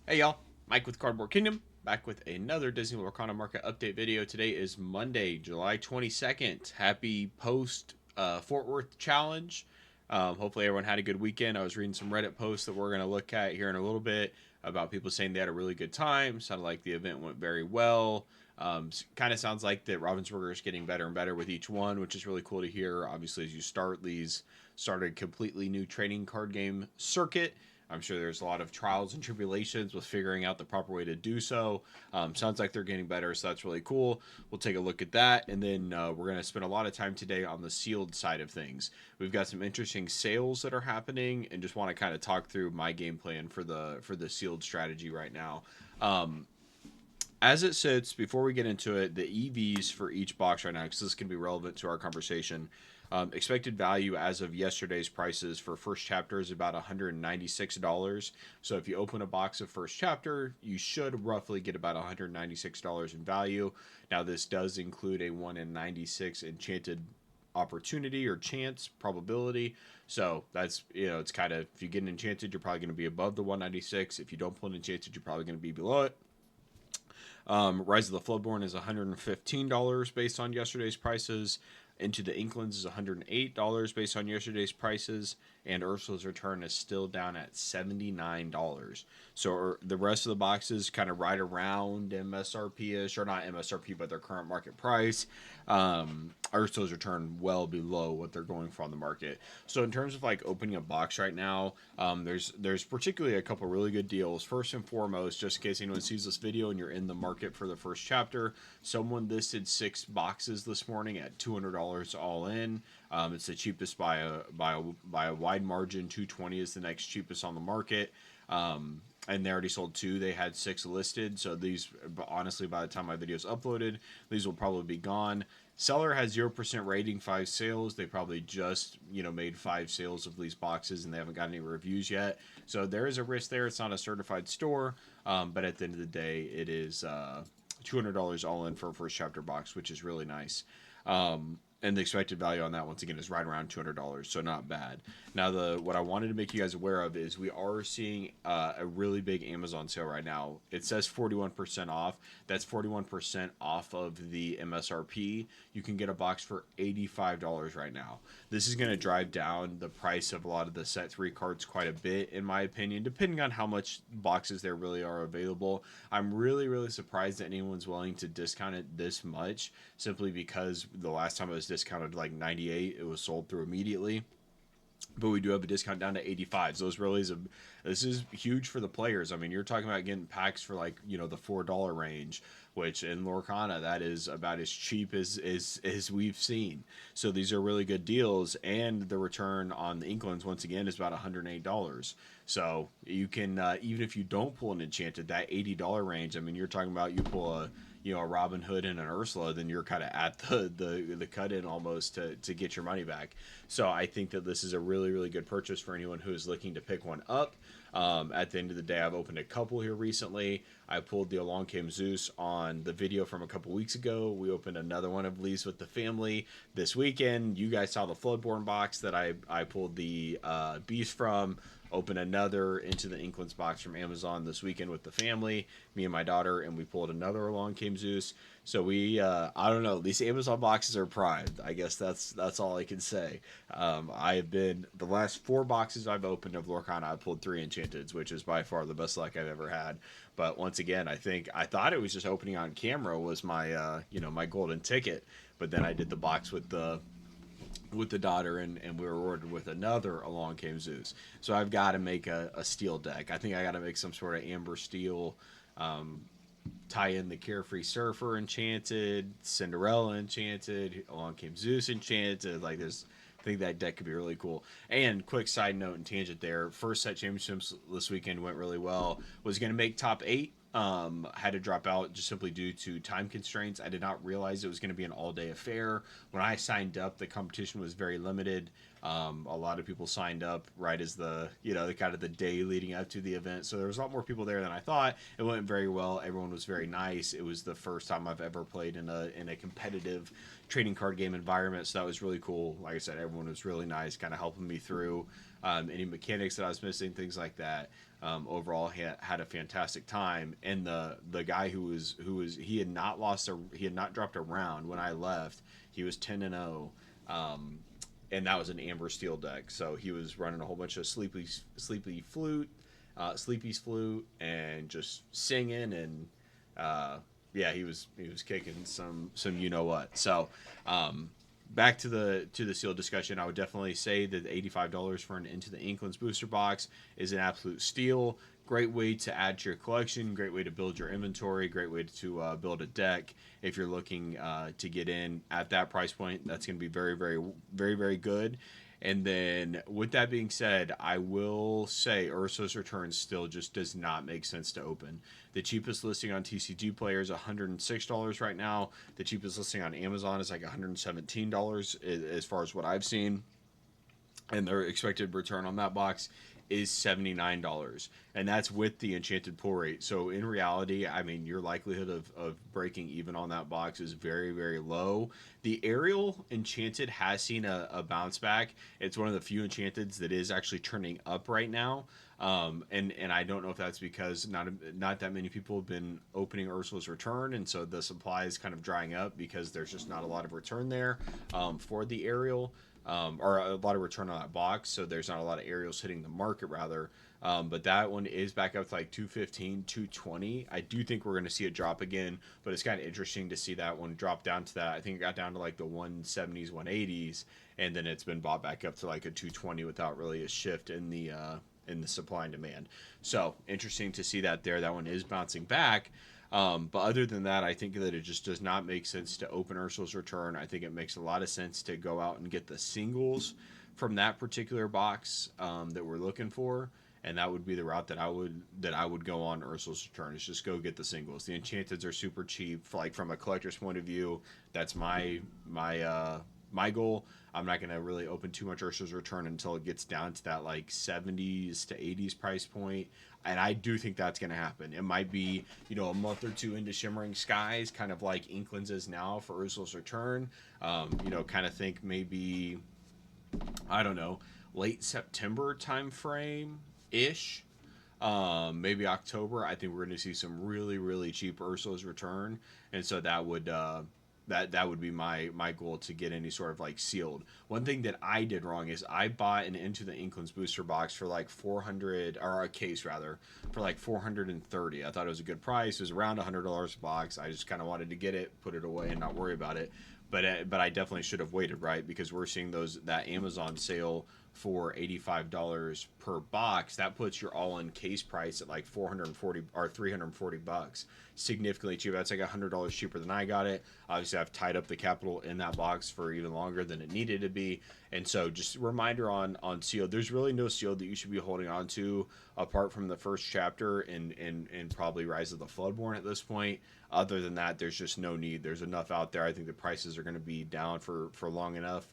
Hey y'all, Mike with Cardboard Kingdom, back with another Disney Lorcana market update video. Today is Monday, July 22nd. Happy post Fort Worth challenge. Hopefully everyone had a good weekend. I was reading some Reddit posts that we're going to look at here in a little bit about people saying they had a really good time. Sounded like the event went very well. Kind of sounds like that Ravensburger is getting better and better with each one, which is really cool to hear. Obviously, as you start a completely new trading card game circuit. I'm sure there's a lot of trials and tribulations with figuring out the proper way to do so. Sounds like they're getting better, so that's really cool. We'll take a look at that, and then we're going to spend a lot of time today on the sealed side of things. We've got some interesting sales that are happening, and just want to kind of talk through my game plan for the sealed strategy right now. Um, as it sits, before we get into it, the EVs for each box right now, because this can be relevant to our conversation. Expected value as of yesterday's prices for first chapter is about $196. So if you open a box of first chapter, you should roughly get about $196 in value. Now, this does include a 1 in 96 enchanted opportunity or chance probability. So that's, it's kind of, if you get an enchanted, you're probably going to be above the 196. If you don't pull an enchanted, you're probably going to be below it. Rise of the Floodborn is $115 based on yesterday's prices. Into the Inklands is $108 based on yesterday's prices, and Ursula's Return is still down at $79. So the rest of the boxes kind of right around MSRP-ish, or not MSRP, but their current market price. Ursula's Return well below what they're going for on the market. So in terms of like opening a box right now, there's particularly a couple really good deals. First and foremost, just in case anyone sees this video and you're in the market for the first chapter, someone listed 6 boxes this morning at $200 all in. It's the cheapest by a wide margin. 220 is the next cheapest on the market. And they already sold 2. They had 6 listed, so these, honestly, by the time my video is uploaded, these will probably be gone. Seller has 0% rating, 5 sales. They probably just made 5 sales of these boxes, and they haven't got any reviews yet. So there is a risk there. It's not a certified store, but at the end of the day, it is $200 all in for a first chapter box, which is really nice. And the expected value on that, once again, is right around $200, so not bad. Now, what I wanted to make you guys aware of is we are seeing a really big Amazon sale right now. It says 41% off. That's 41% off of the MSRP. You can get a box for $85 right now. This is going to drive down the price of a lot of the set 3 cards quite a bit, in my opinion, depending on how much boxes there really are available. I'm really, really surprised that anyone's willing to discount it this much, simply because the last time it was discounted like 98, it was sold through immediately. But we do have a discount down to 85. So this is huge for the players. I mean, you're talking about getting packs for like the $4 range, which in Lorcana that is about as cheap as we've seen. So these are really good deals, and the return on the Inklands once again is about $108. So you can even if you don't pull an enchanted, that $80 range. I mean, you're talking about you pull a Robin Hood and an Ursula, then you're kind of at the cut in almost to get your money back. So I think that this is a really, really good purchase for anyone who is looking to pick one up. At the end of the day, I've opened a couple here recently. I pulled the Along Came Zeus on the video from a couple weeks ago. We opened another one of these with the family this weekend. You guys saw the Floodborn box that I pulled the Beast from. Open another Into the Inklands box from Amazon this weekend with the family, me and my daughter, and we pulled another Along Came Zeus. So we, I don't know, these Amazon boxes are primed. I guess that's all I can say. I have been, the last 4 boxes I've opened of Lorcana, I pulled 3 Enchanteds, which is by far the best luck I've ever had. But once again, I thought it was just opening on camera was my, my golden ticket. But then I did the box with the daughter, and we were ordered with another Along Came Zeus. So I've got to make a steel deck. I think I got to make some sort of amber steel, tie in the Carefree Surfer Enchanted, Cinderella Enchanted, Along Came Zeus Enchanted. Like I think that deck could be really cool. And quick side note and tangent there, first set championships this weekend went really well. Was going to make top 8. Had to drop out just simply due to time constraints. I did not realize it was going to be an all-day affair. When I signed up, the competition was very limited. A lot of people signed up right as the kind of the day leading up to the event. So there was a lot more people there than I thought. It went very well. Everyone was very nice. It was the first time I've ever played in a competitive trading card game environment. So that was really cool. Like I said, everyone was really nice, kind of helping me through any mechanics that I was missing, things like that. Overall, had a fantastic time, and the guy who was he had not dropped a round when I left. He was 10-0, and that was an amber steel deck. So he was running a whole bunch of sleepy's flute, and just singing, and yeah, he was kicking some you know what. So back to the seal discussion, I would definitely say that $85 for an Into the Inklands booster box is an absolute steal. Great way to add to your collection, great way to build your inventory, great way to build a deck. If you're looking to get in at that price point, that's going to be very, very, very, very good. And then, with that being said, I will say Ursa's Return still just does not make sense to open. The cheapest listing on TCG Player is $106 right now. The cheapest listing on Amazon is like $117 as far as what I've seen. And their expected return on that box is $79, and that's with the enchanted pull rate. So in reality, I mean, your likelihood of breaking even on that box is very, very low. The Aerial Enchanted has seen a bounce back. It's one of the few Enchanteds that is actually turning up right now. And I don't know if that's because not that many people have been opening Ursula's Return, and so the supply is kind of drying up because there's just not a lot of return there for the Aerial. Or a lot of return on that box, so there's not a lot of aerials hitting the market rather. But that one is back up to like 215, 220. I do think we're going to see it drop again, but it's kind of interesting to see that one drop down to that. I think it got down to like the 170s, 180s, and then it's been bought back up to like a 220 without really a shift in the supply and demand. So interesting to see that there. That one is bouncing back. But other than that, I think that it just does not make sense to open Ursula's Return. I think it makes a lot of sense to go out and get the singles from that particular box that we're looking for, and that would be the route that I would go on Ursula's Return. Is just go get the singles. The Enchanteds are super cheap. Like from a collector's point of view, that's my goal. I'm not going to really open too much Ursula's Return until it gets down to that like 70s to 80s price point. And I do think that's going to happen. It might be, a month or two into Shimmering Skies, kind of like Inklands is now for Ursula's Return. Kind of think maybe, I don't know, late September time frame ish. Maybe October. I think we're going to see some really, really cheap Ursula's Return. And so that would that would be my goal, to get any sort of like sealed. One thing that I did wrong is I bought an Into the Inklands booster box for like 400, or a case rather, for like 430. I thought it was a good price. It was around $100 a box. I just kind of wanted to get it, put it away, and not worry about it. But I definitely should have waited, right? Because we're seeing that Amazon sale for $85 per box. That puts your all-in case price at like 440 or 340 bucks, significantly cheaper. That's like $100 cheaper than I got it. Obviously, I've tied up the capital in that box for even longer than it needed to be. And so, just a reminder on seal. There's really no seal that you should be holding on to apart from the first chapter and probably Rise of the Floodborn at this point. Other than that, there's just no need. There's enough out there. I think the prices are going to be down for long enough.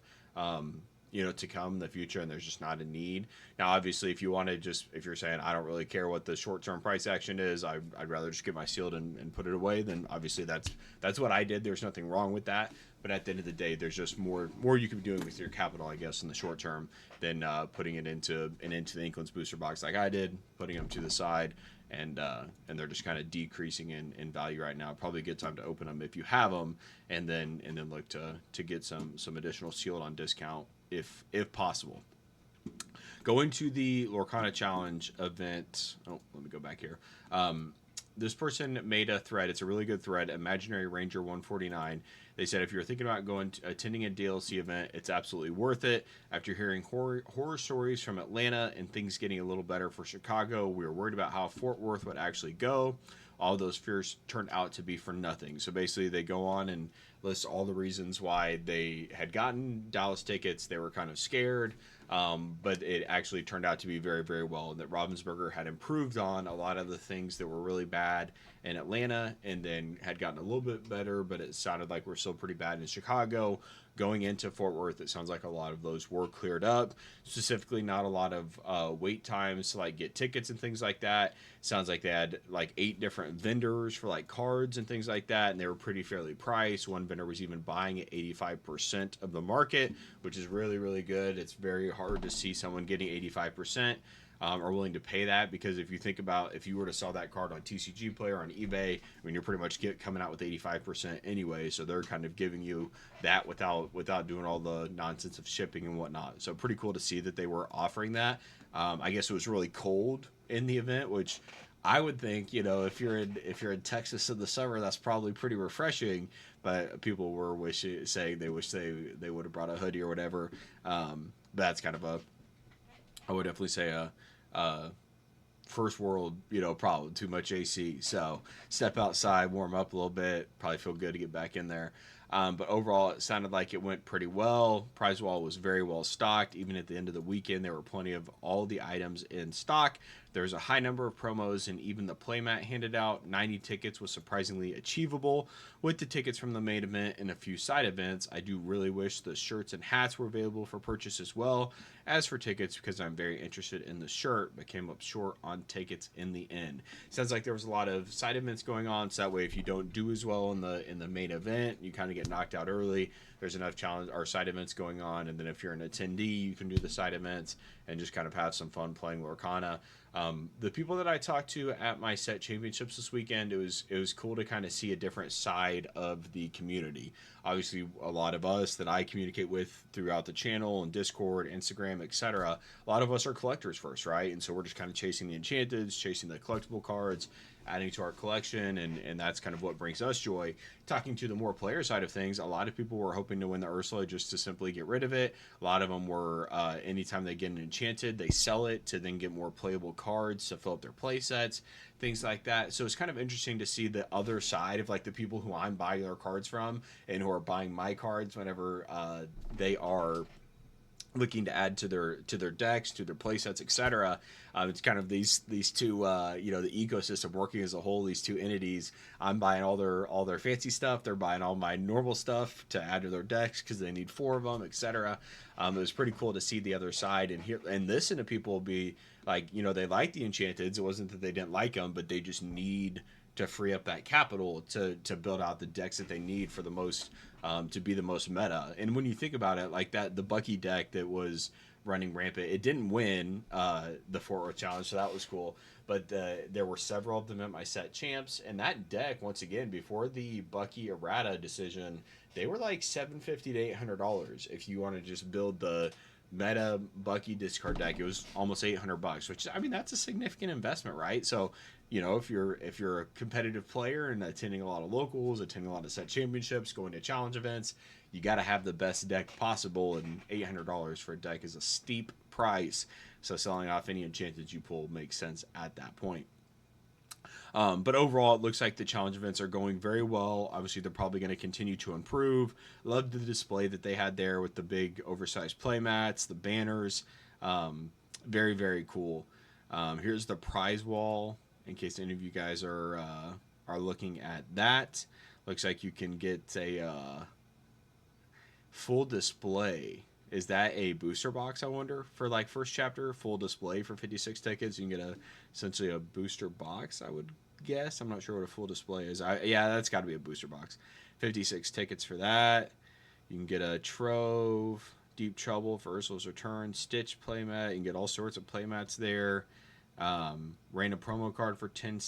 To come in the future, and there's just not a need. Now, obviously, if you're saying, I don't really care what the short-term price action is, I'd rather just get my sealed and put it away, then obviously that's what I did. There's nothing wrong with that. But at the end of the day, there's just more you can be doing with your capital, I guess, in the short term than putting it into the Inklands booster box like I did, putting them to the side, and they're just kind of decreasing in value right now. Probably a good time to open them if you have them, and then look to get some additional sealed on discount if possible. Going to the Lorcana Challenge event. Oh, let me go back here. This person made a thread. It's a really good thread. Imaginary Ranger 149. They said if you're thinking about attending a DLC event, it's absolutely worth it. After hearing horror stories from Atlanta and things getting a little better for Chicago, we were worried about how Fort Worth would actually go. All those fears turned out to be for nothing. So basically, they go on and list all the reasons why they had gotten Dallas tickets. They were kind of scared, but it actually turned out to be very, very well. And that Ravensburger had improved on a lot of the things that were really bad in Atlanta, and then had gotten a little bit better, but it sounded like we're still pretty bad in Chicago. going into Fort Worth, it sounds like a lot of those were cleared up. Specifically, not a lot of wait times to like get tickets and things like that. Sounds like they had like 8 different vendors for like cards and things like that, and they were pretty fairly priced. One vendor was even buying at 85% of the market, which is really, really good. It's very hard to see someone getting 85%. Are willing to pay that, because if you think about, if you were to sell that card on TCG Player, on eBay, I mean, you're pretty much coming out with 85% anyway, so they're kind of giving you that without doing all the nonsense of shipping and whatnot. So pretty cool to see that they were offering that. I guess it was really cold in the event, which I would think, if you're in Texas in the summer, that's probably pretty refreshing. But people were saying they wish they would have brought a hoodie or whatever. That's kind of I would definitely say first world, problem. Too much AC. So step outside, warm up a little bit. Probably feel good to get back in there. But overall, it sounded like it went pretty well. Prize wall was very well stocked. Even at the end of the weekend, there were plenty of all the items in stock. There's a high number of promos, and even the playmat handed out. 90 tickets was surprisingly achievable with the tickets from the main event and a few side events. I do really wish the shirts and hats were available for purchase as well as for tickets, because I'm very interested in the shirt, but came up short on tickets in the end. Sounds like there was a lot of side events going on, so that way if you don't do as well in the main event, you kind of get knocked out early. There's enough challenge or side events going on, and then if you're an attendee, you can do the side events and just kind of have some fun playing Lorcana. The people that I talked to at my set championships this weekend, it was cool to kind of see a different side of the community. Obviously, a lot of us that I communicate with throughout the channel and Discord, Instagram, etc., a lot of us are collectors first, right? And so we're just kind of chasing the enchanteds, chasing the collectible cards, adding to our collection, and that's kind of what brings us joy. Talking to the more player side of things, a lot of people were hoping to win the Ursula just to simply get rid of it. A lot of them were, anytime they get an enchanted, they sell it to then get more playable cards to fill up their play sets, things like that. So it's kind of interesting to see the other side of like the people who I'm buying their cards from and who are buying my cards whenever they are looking to add to their decks, to their play sets, etc. It's kind of these two, the ecosystem working as a whole. These two entities. I'm buying all their fancy stuff. They're buying all my normal stuff to add to their decks because they need 4 of them, etc. It was pretty cool to see the other side and hear and listen to people be like, they like the enchanteds. It wasn't that they didn't like them, but they just need to free up that capital to build out the decks that they need for the most to be the most meta. And when you think about it, like that, the Bucky deck that was running rampant, it didn't win the Fort Worth Challenge, so that was cool. But there were several of them at my set champs, and that deck, once again, before the Bucky errata decision, they were like $750 to $800 if you want to just build the meta Bucky discard deck. It was almost $800, which, I mean, that's a significant investment, right? So if you're a competitive player and attending a lot of locals, attending a lot of set championships, going to challenge events, you got to have the best deck possible, and $800 for a deck is a steep price. So selling off any enchanted you pull makes sense at that point. But overall, it looks like the challenge events are going very well. Obviously, they're probably going to continue to improve. Love the display that they had there with the big oversized playmats, the banners. Very, very cool. Here's the prize wall in case any of you guys are looking at that. Looks like you can get a full display. Is that a booster box, I wonder, for like first chapter? Full display for 56 tickets. You can get essentially a booster box, I would guess. I'm not sure what a full display is. Yeah, that's got to be a booster box. 56 tickets for that. You can get a Trove, Deep Trouble for Ursula's Return, Stitch playmat. You can get all sorts of playmats there. Random promo card for 10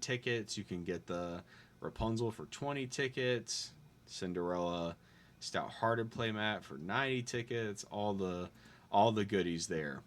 tickets. You can get the Rapunzel for 20 tickets. Cinderella Stout-Hearted playmat for 90 tickets. All the goodies there.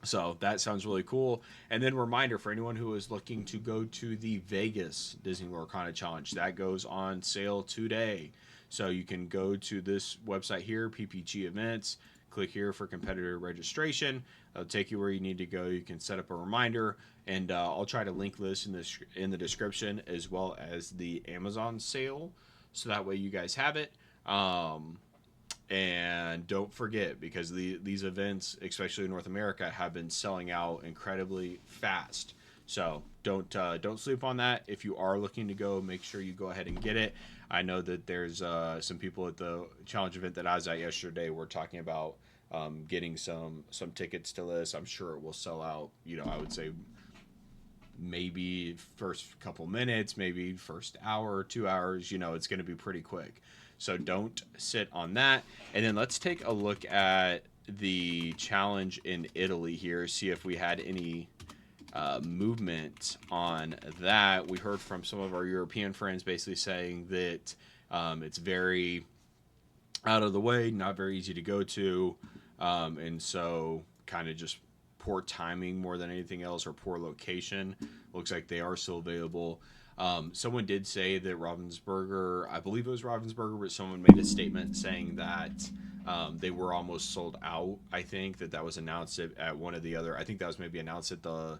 So that sounds really cool. And then reminder for anyone who is looking to go to the Vegas Disney Lorcana Challenge, that goes on sale today. So you can go to this website here, PPG Events, click here for competitor registration. It'll take you where you need to go. You can set up a reminder, and I'll try to link this in the description, as well as the Amazon sale, so that way you guys have it. And don't forget, because these events, especially in North America, have been selling out incredibly fast. So don't sleep on that. If you are looking to go, make sure you go ahead and get it. I know that there's some people at the challenge event that I was at yesterday were talking about getting some tickets to this. I'm sure it will sell out. You know, I would say maybe first couple minutes, maybe first hour, 2 hours. You know, it's going to be pretty quick. So don't sit on that. And then let's take a look at the challenge in Italy here, see if we had any movement on that. We heard from some of our European friends basically saying that it's very out of the way, not very easy to go to, and so kind of just poor timing more than anything else, or poor location. Looks like they are still available. Someone did say that Ravensburger, I believe it was Ravensburger, but someone made a statement saying that they were almost sold out. I think that was announced at one of the other. I think that was maybe announced at the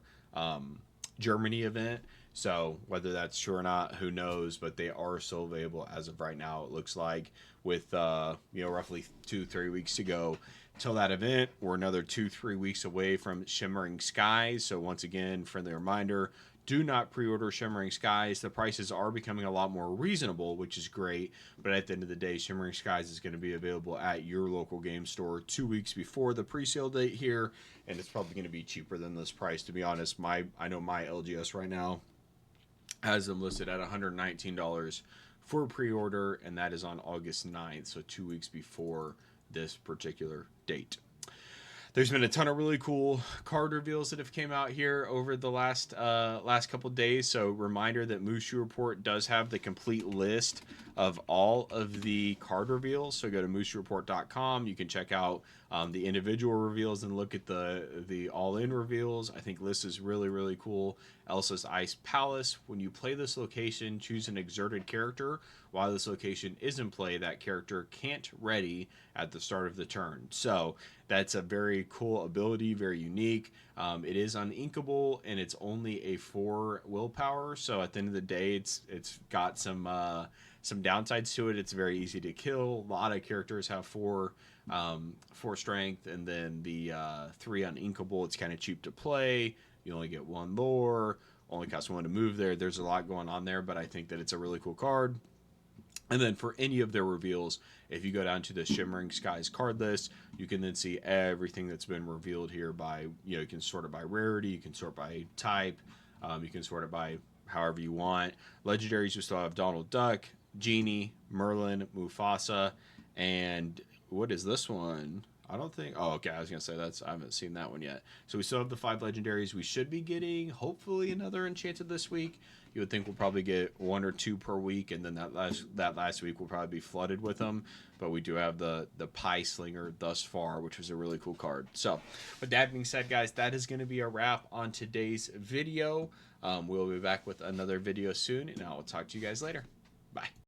Germany event. So whether that's true or not, who knows? But they are still available as of right now. It looks like, with roughly 2-3 weeks to go till that event. We're another 2-3 weeks away from Shimmering Skies. So once again, friendly reminder: do not pre-order Shimmering Skies. The prices are becoming a lot more reasonable, which is great. But at the end of the day, Shimmering Skies is going to be available at your local game store 2 weeks before the pre-sale date here, and it's probably going to be cheaper than this price. To be honest, I know my LGS right now has them listed at $119 for pre-order, and that is on August 9th, so 2 weeks before this particular date. There's been a ton of really cool card reveals that have came out here over the last couple days. So reminder that Mushu Report does have the complete list of all of the card reveals. So go to mushreport.com. You can check out the individual reveals and look at the all-in reveals. I think this is really, really cool. Elsa's Ice Palace. When you play this location, choose an exerted character. While this location is in play, that character can't ready at the start of the turn. So that's a very cool ability, very unique. It is uninkable, and it's only a 4 willpower. So at the end of the day, it's got some downsides to it. It's very easy to kill. A lot of characters have 4 strength, and then the 3 uninkable. It's kind of cheap to play. You only get 1 lore. Only costs 1 to move there. There's a lot going on there, but I think that it's a really cool card. And then for any of their reveals, if you go down to the Shimmering Skies card list, you can then see everything that's been revealed here by, you can sort it by rarity, you can sort by type, you can sort it by however you want. Legendaries, you still have Donald Duck, Genie, Merlin, Mufasa, and what is this one? I don't think. Oh, okay. I was gonna say I haven't seen that one yet. So we still have the 5 legendaries. We should be getting hopefully another enchanted this week. You would think we'll probably get 1 or 2 per week, and then that last week will probably be flooded with them. But we do have the Pie Slinger thus far, which was a really cool card. So with that being said, guys, that is going to be a wrap on today's video. We'll be back with another video soon, and I will talk to you guys later. Bye.